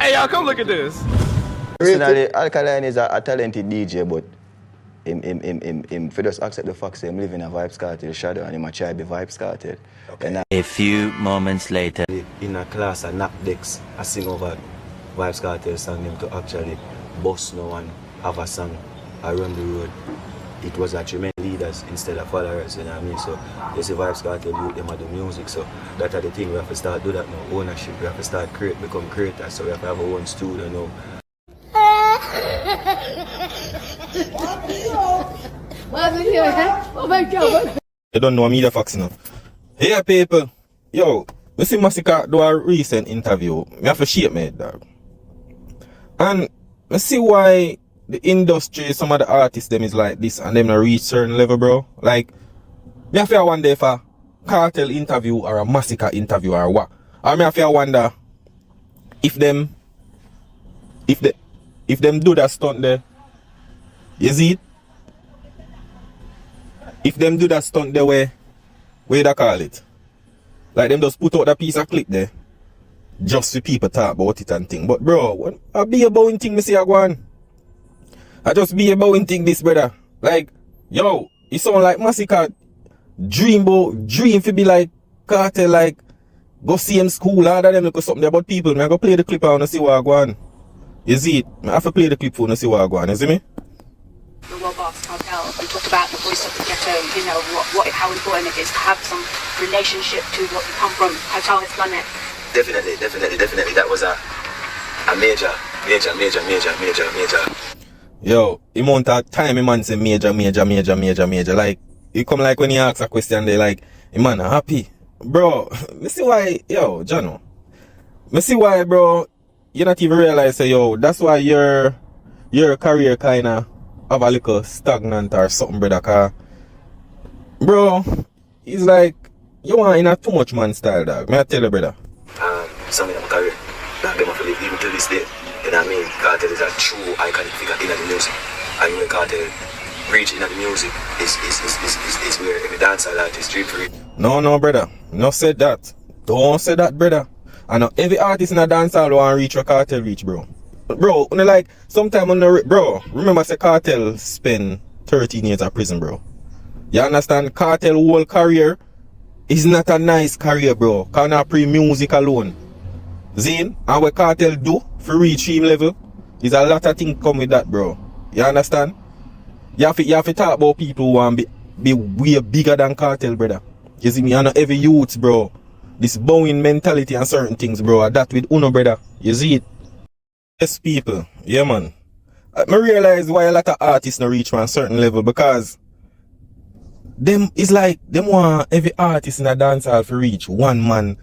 Hey, y'all, come look at this. Personally, Alkaline is a talented DJ, but him for just accept the fact that him living a Vybz Cartel shadow and him a try be Vybz Cartel. Okay. A few moments later. In a class, I knock decks, I sing over Vybz Cartel song them to actually bust no one, have a song, I run the road. It was a tremendous leaders instead of followers, you know what I mean? So you see Vybz Cartel youth them do music, so that are the thing we have to start do that now. Ownership, we have to start become creators, so we have to have our own studio now. You don't know media facts now. Hey people, yo, we see MASICKA do a recent interview. Me have to shake my head, dog. And I see why the industry, some of the artists them is like this and them not reach certain level, bro. Like, me have to wonder if a Cartel interview or a MASICKA interview or what. Or me have to wonder if them do that stunt there. You see it? If them do that stunt there where they call it? Like them just put out that piece of clip there. Just for people talk about it and thing. But bro, when I be about thing me say I go on. I just be about thing this, brother. Like, yo, it sound like MASICKA dream to be like Cartel, like go see him school, all of them look something about people. I go play the clip and see what I go on. You see it? I have to play the clip for and see what I go on, you see me? The Vybz Cartel and talk about the voice of the ghetto, you know, how important it is to have some relationship to what you come from, how it's done it. Definitely. That was a major. Yo, the amount of time a man say major. Like, you come like when you ask a question, they like, a man happy. Bro, me see why, yo, Jano. Me see why, bro, you not even realize, say, yo, that's why your career kinda have a little stagnant or something, brother. Cause, bro, it's like, you want in a too much man style, dog. May I tell you, brother? Some of them career, that them have to live even till this day. You know what I mean? Cartel is a true iconic figure in the music. And when Cartel reach in the music, is where every dancer artist dream for it. No, brother. No said that. Don't say that, brother. I know every artist in a dancehall want to reach where Cartel reach, bro. Bro, when like, sometime on the, bro, remember say Cartel spend 13 years of prison, bro. You understand? Cartel whole career is not a nice career, bro. Can't pre music alone. Zine, and what Cartel do for reach him level, is a lot of things come with that, bro. You understand? You have to talk about people who want to be way bigger than Cartel, brother. You see me, I know every youth, bro. This bowing mentality and certain things, bro. That with Uno, brother. You see it? Yes, people. Yeah, man. I realize why a lot of artists not reach one certain level, because them is like, them want every artist in a dancehall to reach one man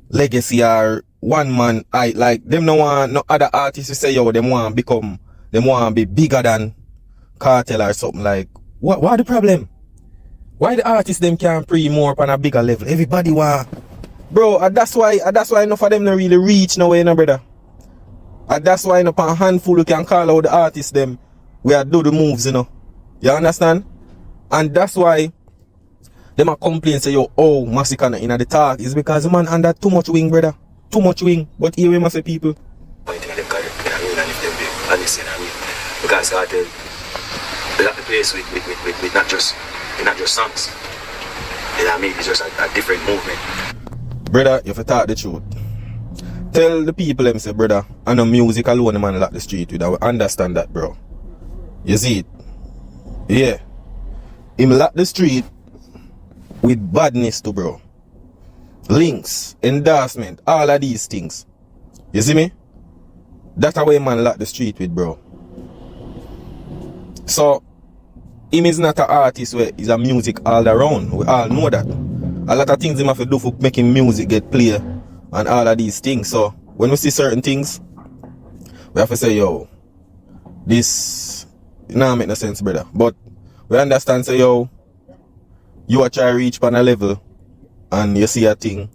legacy or one man height. Like, them no want no other artists to say, yo, them want to be bigger than Cartel or something. Like, what the problem? Why the artists them can't pre more on a bigger level? Everybody want, bro. And that's why enough of them not really reach nowhere, no, brother. And that's why enough a handful you can call out the artists them where do the moves, you know. You understand? And that's why them a complain say, yo, oh, MASICKA not in the talk, is because the man under too much wing, brother. Too much wing. But here we must say people. Pointing at them career, you know what I mean? And if them be honest, you know what I mean? Because Cartel lock the place with not just songs. You know what I mean? It's just a different movement. Brother, you have to talk the truth. Tell the people them say, brother, I know music alone the man lock the street with. I will understand that, bro. You see it? Yeah. Him lock the street with badness too, bro. Links, endorsement, all of these things. You see me? That's how a man lock the street with, bro. So, him is not an artist where he's a music all around. We all know that. A lot of things him have to do for making music get clear and all of these things. So, when we see certain things, we have to say, yo, this nah make no sense, brother. But we understand, say, yo, you are trying to reach on a level and you see a thing.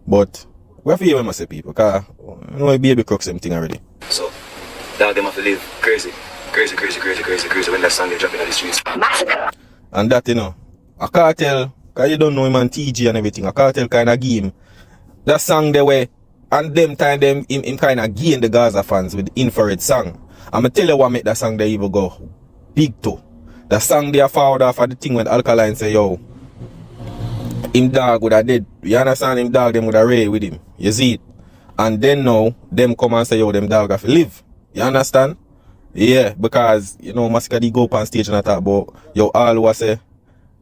But we have to hear what I say, people, because you know baby crux them thing already. So, dog, them have to live crazy when that song is dropping on the streets. MASICKA. And that, you know, a Cartel, because you don't know him on TG and everything, a Cartel kind of game. That song there where and them time them him kind of gain the Gaza fans with the Infrared song. I'ma tell you what make that song they even go big too. The song they are forward off of the thing when Alkaline say, yo, him dog would have dead. You understand? Him dog them would have ray with him. You see it? And then now, them come and say, yo, them dog have to live. You understand? Yeah, because, you know, MASICKA they go up on stage and I talk about, yo, all was say,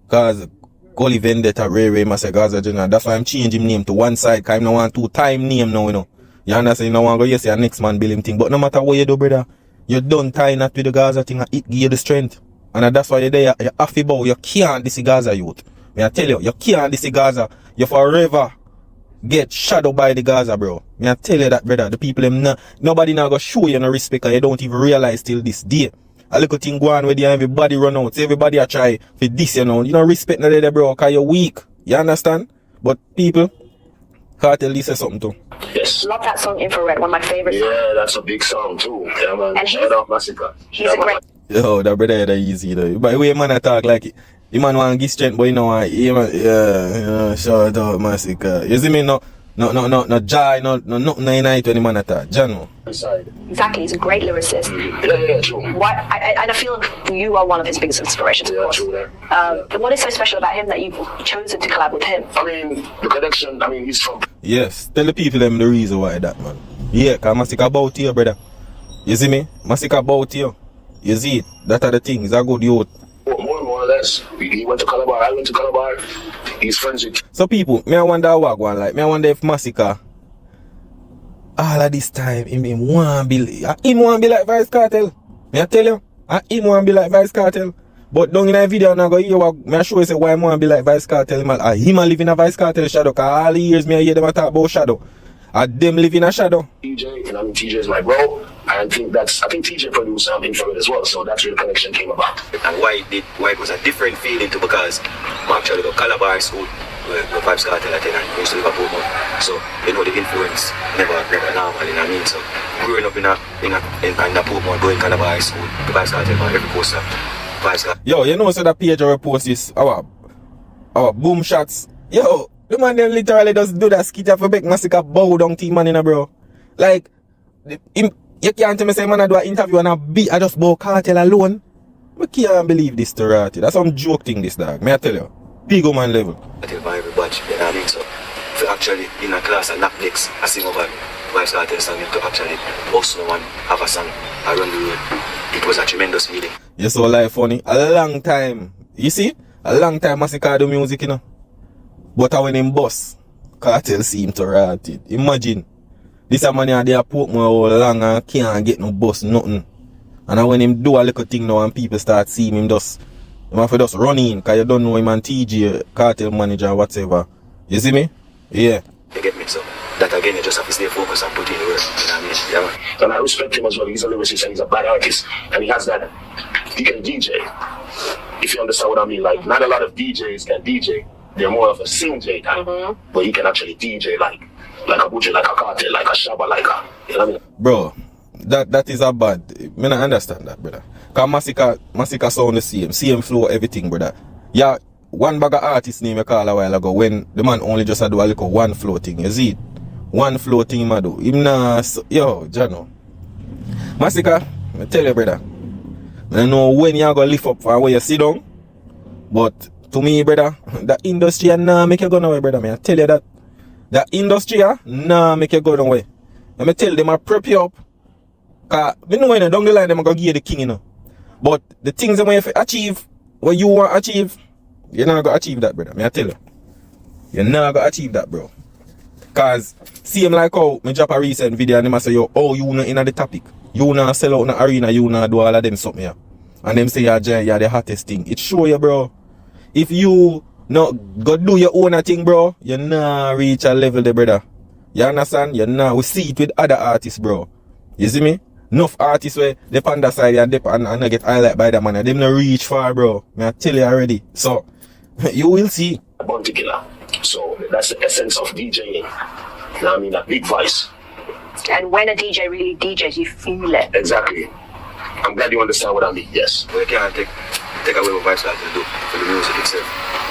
cause Gully Vendetta, Ray Massa Gaza General. That's why I'm changing him name to one side, cause I don't want two-time name now, you know. You understand? You don't want to go, yes, your next man build him thing. But no matter what you do, brother, you don't tie not with the Gaza thing and it give you the strength. And that's why you're there, you're half about, you can't this Gaza youth. I tell you, you can't this Gaza. You forever get shadowed by the Gaza, bro. I tell you that, brother. The people, nobody now go show you no respect and you don't even realize till this day. A little thing go on where everybody run out. Everybody a try for this, you know. You don't respect no there, bro, because you're weak. You understand? But people, Cartel say something too. Yes. Love that song Infrared, one of my favorites. Yeah, that's a big song too. Yeah, man. And shout out MASICKA. He's a great. Yo, that brother that easy though. By the way, man, I talk like it. The man want to give strength, but you know what? Yeah, shout out MASICKA. You see me? No joy, nothing in night when the man attack. Jano. Exactly, he's a great lyricist. Yeah, true. And I feel you are one of his biggest inspirations, of Yeah, course. true there. What is so special about him that you've chosen to collab with him? I mean, the connection, I mean, he's from... Yes, tell the people them the reason why that, man. Yeah, because MASICKA about you, brother. You see me? MASICKA about you. You see it? That are the things. He's a good youth. More or less. He went to Calabar, I went to Calabar. He's friends with... So people, me I wonder what going like. Me I wonder if MASICKA all of this time him want be like Vybz Cartel. Me I tell you, him want be like Vybz Cartel. But down in a video now go hear what me I show you say why him want be like Vybz Cartel. Him a live in a Vybz Cartel shadow, cause all the years me I hear them talk about shadow. And them live in a shadow. TJ, and I mean TJ is my bro. I think TJ produced Infrared as well, so that's where the connection came about. And why it was a different feeling too, because I actually got Calabar school where Vybz Cartel attended and used to live at Portmore. So you know the influence never normal, you know what I mean? So growing up in a Portmore, going Calabar school, the Vybz Cartel on every poster. Vybz Cartel. Yo, you know so that page I post this our boom shots. Yo, the man them literally just do that skit for make MASICKA bow down team man in a bro. Like you can't tell me say man I do an interview and I just bow Cartel alone. I can't believe this Torati. That's some joke thing this dog. May I tell you? Big man level. I tell my everybody, you know what I mean? So for actually in a class and knock next, I sing over Vybz Cartel song to actually boss no one, have a song around the road. It was a tremendous feeling. You saw life funny. A long time. You see? A long time MASICKA do music, you know. But when him boss, Cartel see him Torati. Imagine. This a man they a Portmore all long and can't get no boss, nothing. And when him do a little thing now and people start seeing him just have to just run in, because you don't know him and TJ, Cartel manager, whatever. You see me? Yeah. You get me? So that again, you just have to stay focused and put in the work. You know what I mean? Yeah, man. And I respect him as well. He's a lyricist and he's a bad artist. And he has that, he can DJ. If you understand what I mean. Like, not a lot of DJs can DJ. They're more of a sing J type. But he can actually DJ like a Butcher, like a Cartel, like a Shabba, like a, you know what I mean? Bro, that is a bad. I don't understand that, brother. Because MASICKA sound the same flow, everything, brother. Yeah, one bag of artist name I call a while ago when the man only just do a little one flow thing. You see it? One flow thing I do. Him nah, yo, Jano. MASICKA, I tell you, brother. I don't know when you're going to lift up from where you sit down. But to me, brother, the industry nah make you go nowhere, brother. I tell you that. The industry nah make you go nowhere. Let me tell them I prep you up. Cause you know when down the line them gonna give you the king, you know. But the things that when you achieve, what you want to achieve, you're not gonna achieve that, brother. I tell you. You're not gonna achieve that, bro. Cause see him like how me drop a recent video and them say, yo, oh, you not in the topic. You not sell out in the arena, you not do all of them something here. And them say you're the hottest thing. It show you, bro. If you not go do your own thing, bro, you not reach a level there, brother. You understand? You not. We see it with other artists, bro. You see me? Enough artists where they on the side and not get highlighted by the man. Them not reach far, bro. I tell you already. So you will see. Particular. So that's the essence of DJing. You know what I mean? That big voice. And when a DJ really DJs, you feel it. Exactly. I'm glad you understand what I mean. Yes. But you can't take away what Vybz Cartel do for the music itself.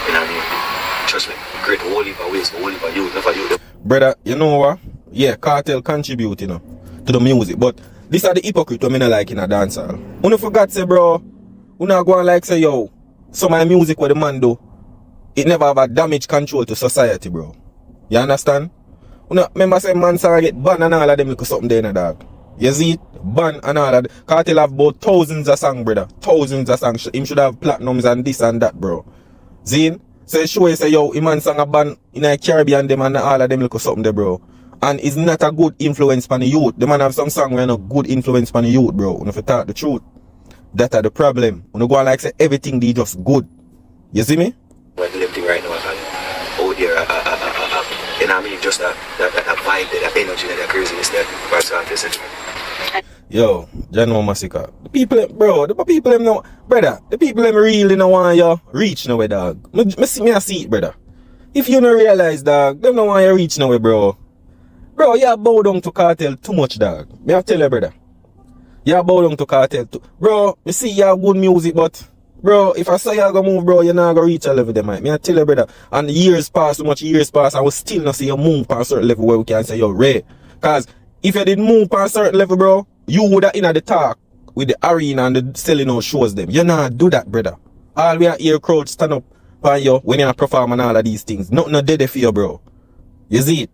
You know what I mean? Trust me, create a whole heap of ways for whole heap of you, not for you. Brother, you know what? Yeah, Cartel contribute, you know, to the music. But these are the hypocrite who me not like in a dancehall. Una forgot say, bro, una go and like say, yo, some of the music what the man do, it never have a damage control to society, bro. You understand? Una remember say man song get banned and all of them look something there in a dog. You see it? Ban and all of that. Cartel have about thousands of songs, brother. Thousands of songs. Him should have platinums and this and that, bro. Zine? So you show you say, yo, him man song a ban in the Caribbean, them and all of them look something there, bro. And it's not a good influence for the youth. The man have some song where no good influence for the youth, bro. If you talk the truth, that are the problem. When you go and like say everything they just good. You see me? What the thing right now is oh dear, you know what I mean? Just that vibe, that energy, that craziness that Vybz Cartel said. Yo, General Massacre. The people, bro, the people them know, brother, the people them really don't want you reach nowhere, dog. Me see it, brother. If you don't realize, dog, them don't want you reach nowhere, bro. Bro, you bow down to Cartel too much, dog. Me have to tell you, brother. You bow down to Cartel too. Bro, me see you have good music, but bro, if I say you go move, bro, you're not gonna reach a level there, man. Me I tell you, brother. And years pass, so much years pass, I will still not see you move past a certain level where we can say you're rare. Cause if you didn't move past a certain level, bro, you would have in at the talk with the arena and the selling out shows them. You not do that, brother. All we are here crowd stand up for you when you perform and all of these things. Nothing no dead for you, bro. You see it?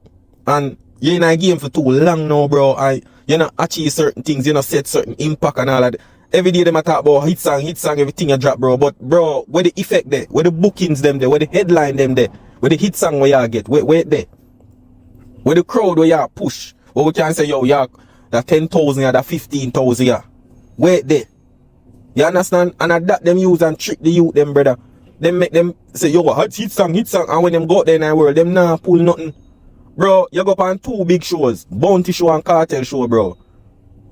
And you're in a game for too long now, bro. And you not achieve certain things, you not set certain impact and all of that. Every day they talk about hit song, everything you drop, bro. But bro, where the effect there, where the bookings them there, where the headline them there, where the hit song where y'all get, where there, where the crowd where y'all push, where we can say yo y'all that 10,000 or that 15,000 yeah, where there, you understand? And at that them use and trick the youth them, brother. Them make them say yo hit song, and when them go out there in the world, them nah pull nothing, bro. You go on 2 big shows, Bounty show and Cartel show, bro.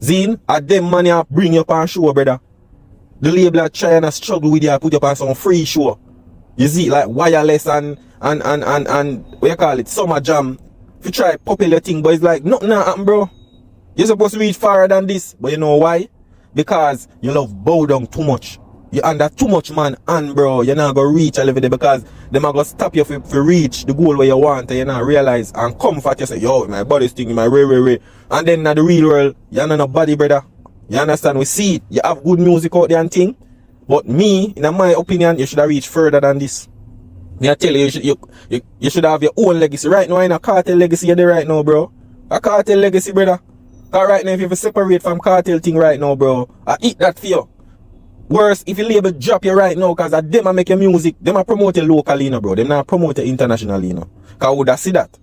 Zine, at them money bring you up on show, brother. The label try and struggle with you, put you up on some free show. You see, like wireless and what you call it, summer jam. If you try popular thing, but it's like nothing happen, bro. You're supposed to reach farther than this, but you know why? Because you love bow down too much. You under too much man and bro, you're not gonna reach a level there because them are gonna stop you for reach the goal where you want and you not realize and comfort you say, yo, my body's thinking my way. And then in the real world, you're not nobody, brother. You understand? We see it. You have good music out there and thing. But me, in my opinion, you should have reached further than this. I tell you, you should have your own legacy. Right now, in a Cartel legacy you're there right now, bro. A Cartel legacy, brother. Because right now, if you separate from Cartel thing right now, bro, I eat that for you. Worse, if you label drop you right now, because them a make your music, them a promote you locally, you know, bro. Them not promote you internationally, you know. Because I would have see that.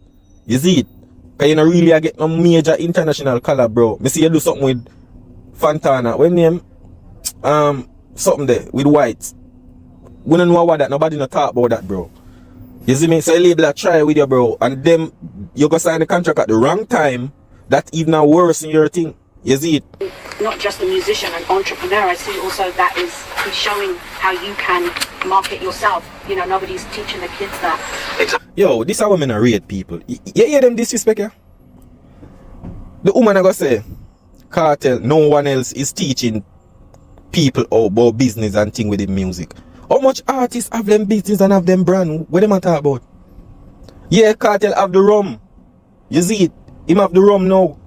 You see it? Because you don't really get no major international collab, bro. Me see you do something with Fantana. When name? Something there with White. We don't know what that. Nobody not talk about that, bro. You see me? So you label a try with you, bro. And them, you go sign the contract at the wrong time. That even worse in your thing. You see it? Not just a musician, an entrepreneur. I see also that is showing how you can market yourself. You know, nobody's teaching the kids that. Yo, this how women are rate people. You hear them disrespect, yeah? The woman I go say, Cartel, no one else is teaching people about business and thing with the music. How much artists have them business and have them brand? What them I talk about? Yeah, Cartel have the rum. You see it? Him have the rum now.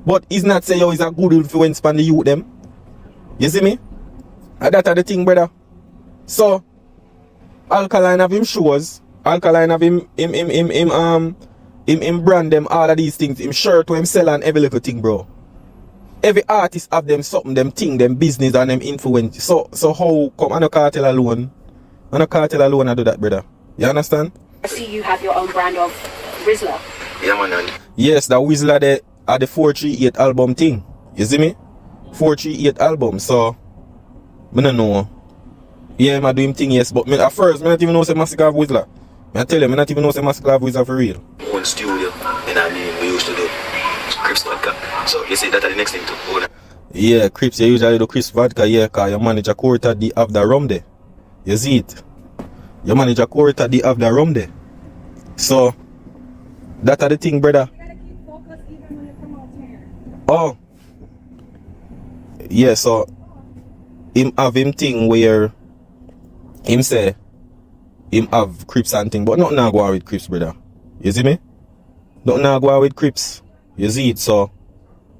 But he's not saying, yo, he's a good influence on the youth them. You see me? And that are the thing, brother. So, Alkaline have him shows. Alkaline have him brand them, all of these things. Him shirt to him sell and every little thing, bro. Every artist have them something, them thing, them business and them influence. So how come on a Cartel alone? On a Cartel alone I do that, brother. You understand? I see you have your own brand of Rizzler. Yeah, man. Yes, that Whistler there are the 438 album thing. You see me? 438 album. So I don't know. Yeah, I do him thing, yes, but at first I not even know say MASICKA have Whistler. I tell you, I not even know say MASICKA have Whistler for real. One studio, and I mean we used to do Crips vodka. So you see that are the next thing to own. Yeah, Crips, you usually do Crips vodka, yeah, cause your manager quarter the have the rum there. You see it? Your manager quarter the have the rum there. So that are the thing, brother. You gotta keep focused even when you come out here. Oh. Yeah, so him have him thing where him say him have Crips and thing, but not now go on with Crips, brother. You see me? Don't now go out with Crips. You see it, so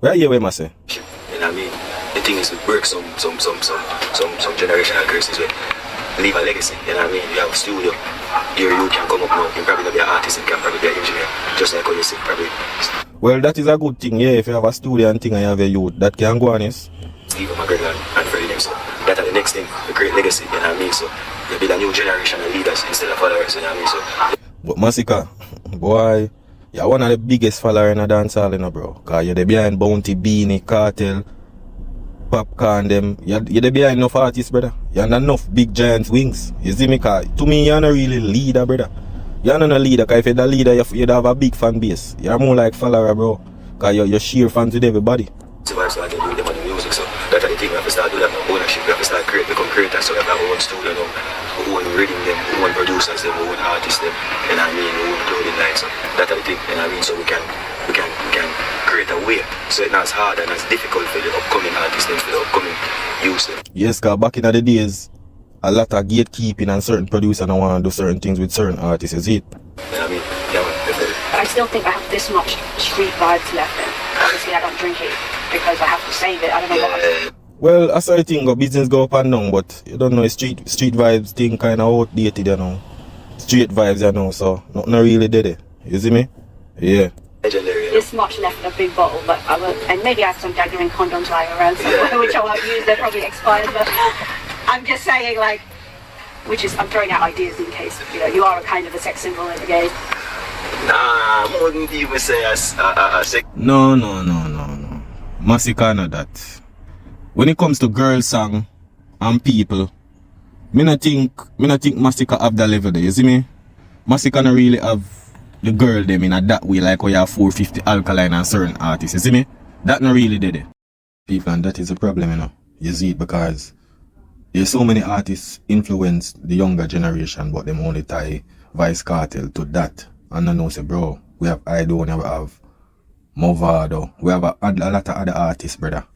right here, where I say. You know what I mean? The thing is, we break some generational curses with leave a legacy. You know what I mean? You have a studio. Here you can come up now. You can probably be an artist. You can probably be an engineer. Just like how you say, probably. Well, that is a good thing, yeah. If you have a studio and thing and you have a youth, that can go on, yes. Steve McGregor and Freddie them, so that are the next thing, the great legacy. You know what I mean? So you build a new generation of leaders instead of followers. You know what I mean? So. But MASICKA, boy, you're one of the biggest followers in the dancehall, you know, bro. Cause you're the behind Bounty, Beanie, Cartel, Popcorn, them. You're the behind enough artists, brother. You're not enough big giants wings. You see me? Cause to me, you're not really leader, brother. You're not a leader, cause if you're the leader, you'd have a big fan base. You're more like follower, bro. Cause you're share fans with everybody. So I started doing them on the music, so that's the thing. We have to start doing that ownership. We have to start become creators, so we have our own studio now. Our own reading them, our own producers them, our own artists them, and I mean our own clothing line. So that's the thing, and I mean so we can create a way so it's not as hard and as difficult for the upcoming artists them, for the upcoming youth them. Yes, cause back in the days, a lot of gatekeeping and certain producers don't want to do certain things with certain artists, is it? I mean, yeah, man, definitely. But I still think I have this much street vibes left in. Obviously, I don't drink it because I have to save it. I don't know what. Well, I saw thing go business go up and down, but you don't know, street vibes thing kind of outdated, you know. Street vibes, you know, so nothing really did it. You see me? Yeah. Legendary. This much left in a big bottle, but I will, and maybe I have some daggering condoms lying around somewhere, which I won't use. They're probably expired, but I'm just saying, like, I'm throwing out ideas in case, you know, you are a kind of a sex symbol in the game. Nah, I wouldn't even say a sex. No. MASICKA not that. When it comes to girl song and people, me not think MASICKA have that level there, you see me? MASICKA not really have the girl them in a that way like how you have 450 Alkaline and certain artists, you see me? That not really did it. People, and that is a problem, you know. You see it because there's so many artists influence the younger generation, but them only tie Vybz Cartel to that. And I know say, bro, we have Aidonia, we have Mavado, we have a lot of other artists, brother.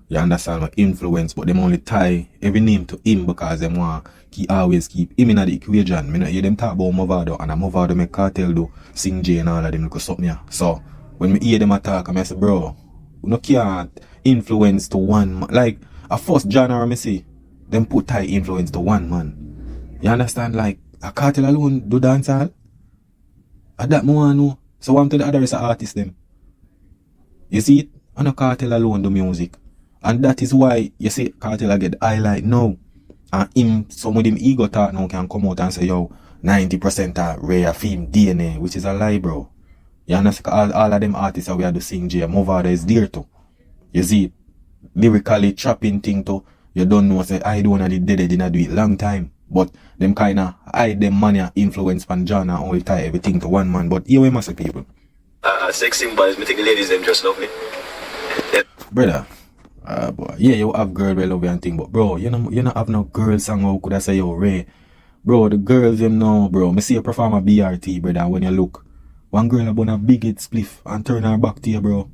You understand my influence, but them only tie every name to him because them want always keep him in the equation. Me not hear them talk about Mavado, and a Mavado make Cartel do sing J and all of them look something here. So when me hear them attack, I say, bro, you no can't influence to one man. Like a first genre me see, them put tie influence to one man. You understand? Like a Cartel alone do dancehall? At that moment, no. So what to the other artists them? You see it? And a Cartel alone do music. And that is why you see Cartel get highlight now. And him, some of them ego talk now can come out and say, yo, 90% are rare film DNA, which is a lie, bro. You understand? All of them artists that we have to sing J, Mavado is there too. You see it? Lyrically trapping thing too. You don't know, say, I don't know, they didn't do it long time. But them kind of hide them money influence pan genre only tie everything to one man. But here we must say people. Sex symbols, me think the ladies them just love me. Brother, boy, yeah, you have girl we love you and thing, but bro, you not have no girl song how could I say yo Ray. Bro, the girls them know, bro. Me see you perform a BRT, brother, when you look. One girl about a big head spliff and turn her back to you, bro.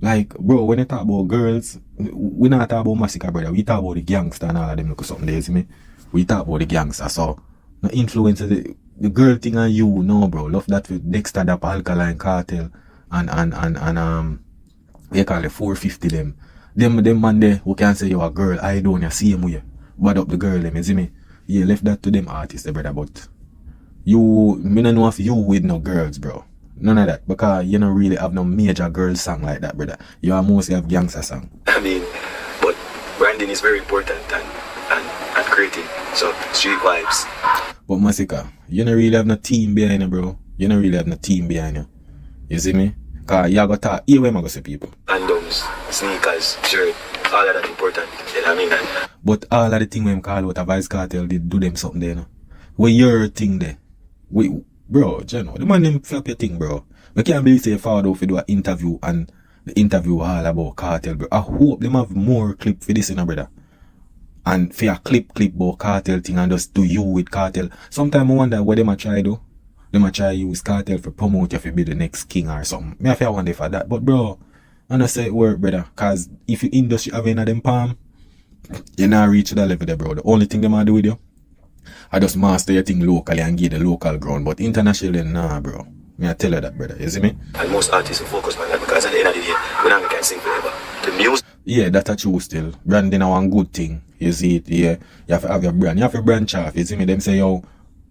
Like, bro, when you talk about girls, we not talk about MASICKA, brother. We talk about the gangster and all of them look something there, see me? We talk about the gangster, so no influence the girl thing on you, no, bro. Love that with Dexter, that Alkaline, Cartel, and they call it 450 them. Them man there who can say you a girl, aidonia, see him with you. Bad up the girl, them, you see me? Yeah, left that to them artists, brother, but me don't know if you with no girls, bro. None of that, because you don't really have no major girl song like that, brother. You are mostly have gangster song. I mean, but branding is very important and creating, so street vibes. But MASICKA, you don't really have no team behind you, bro. You don't really have no team behind you. You see me? Because you got to talk, here where I go see people. Condoms, sneakers, shirt, all of that important, you know what I mean? But all of the thing when call out a Vybz Cartel did do them something there, you know? Where your thing there? Bro, you know, the man them flap your thing, bro. I can't believe they found out if you do an interview and the interview all about Cartel, bro. I hope them have more clip for this, you know, brother. And for a clip about Cartel thing and just do you with Cartel. Sometimes I wonder what they might try do. They might try use Cartel for promote you if you be the next king or something. Me I feel wonder for that. But bro, I don't say it work, brother. Cause if you industry have any of them palm, you not reach that level there, bro. The only thing they might do with you, I just master your thing locally and give the local ground. But internationally, nah, bro. I tell you that, brother. You see me? And most artists will focus on that because at the end of the day, we don't can sing forever. The music. Yeah, that's a true still. Branding is one good thing. You see it, yeah. You have to have your brand. You have to branch off. You see me? Them say, yo,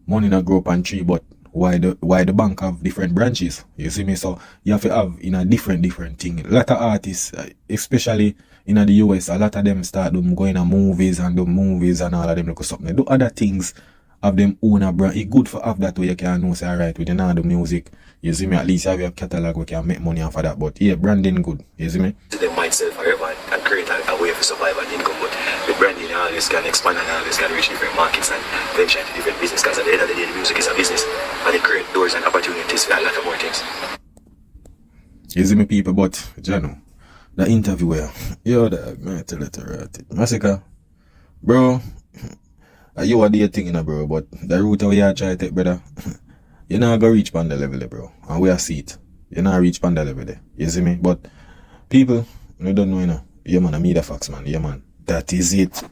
money not grow up on tree, but why the bank have different branches? You see me? So you have to have in a different thing. A lot of artists, especially in the US, a lot of them start them going to movies and do movies and all of them look something. They do other things, have them own a brand. It's good for have that way you can know say alright with the music. You see me? At least you have your catalog we can make money off of that. But yeah, branding good. You see me? They might sell forever and create a way for survival and income, but with branding you always can expand and always can reach different markets and venture into different business because at the end of the day the music is a business and it creates doors and opportunities for a lot of more things. You see me people, but Jano, the interview where yo man tell it right. MASICKA, bro, you are the thing bro, but the route we are trying to take, brother, you're not gonna reach panda level bro. And we are see it. You're not reach panda level there. You see me? But people, you don't know, yeah man, I'm the facts man, yeah man. That is it.